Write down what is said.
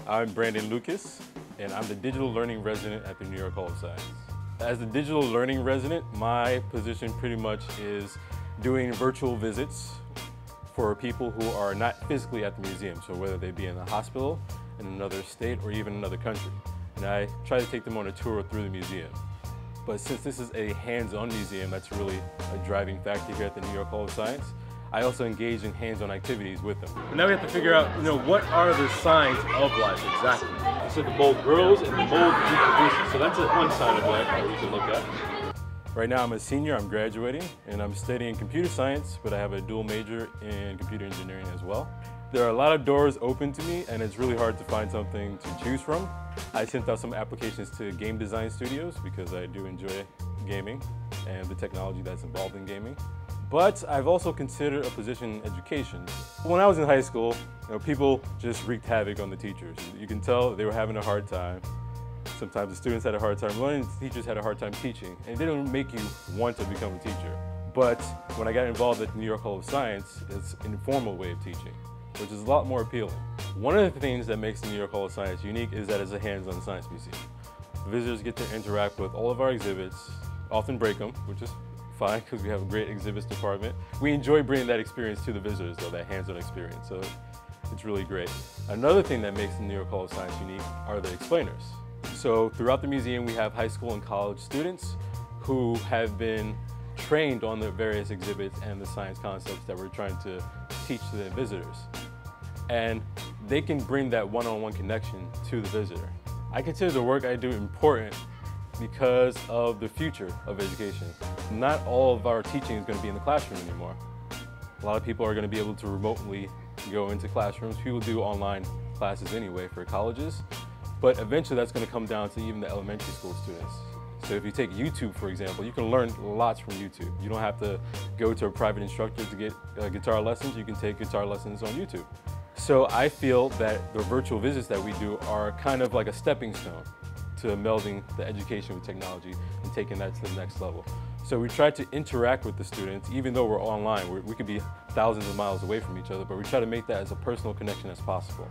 I'm Brandan Lucas, and I'm the Digital Learning Resident at the New York Hall of Science. As the Digital Learning Resident, my position pretty much is doing virtual visits for people who are not physically at the museum, so whether they be in a hospital, in another state, or even another country. And I try to take them on a tour through the museum. But since this is a hands-on museum, that's really a driving factor here at the New York Hall of Science. I also engage in hands-on activities with them. And now we have to figure out, what are the signs of life exactly? So the mold grows and the mold reproduces. So that's one sign of life that we can look at. Right now I'm a senior, I'm graduating, and I'm studying computer science, but I have a dual major in computer engineering as well. There are a lot of doors open to me, and it's really hard to find something to choose from. I sent out some applications to game design studios because I do enjoy gaming and the technology that's involved in gaming. But I've also considered a position in education. When I was in high school, people just wreaked havoc on the teachers. You can tell they were having a hard time. Sometimes the students had a hard time learning, the teachers had a hard time teaching. And it didn't make you want to become a teacher. But when I got involved at the New York Hall of Science, it's an informal way of teaching, which is a lot more appealing. One of the things that makes the New York Hall of Science unique is that it's a hands-on science museum. Visitors get to interact with all of our exhibits, often break them, which is fine because we have a great exhibits department. We enjoy bringing that experience to the visitors though, that hands-on experience, so it's really great. Another thing that makes the New York Hall of Science unique are the explainers. So throughout the museum we have high school and college students who have been trained on the various exhibits and the science concepts that we're trying to teach to the visitors. And they can bring that one-on-one connection to the visitor. I consider the work I do important because of the future of education. Not all of our teaching is going to be in the classroom anymore. A lot of people are going to be able to remotely go into classrooms. People do online classes anyway for colleges, but eventually that's going to come down to even the elementary school students. So if you take YouTube, for example, you can learn lots from YouTube. You don't have to go to a private instructor to get guitar lessons. You can take guitar lessons on YouTube. So I feel that the virtual visits that we do are kind of like a stepping stone to melding the education with technology and taking that to the next level. So we try to interact with the students, even though we're online. We could be thousands of miles away from each other, but we try to make that as a personal connection as possible.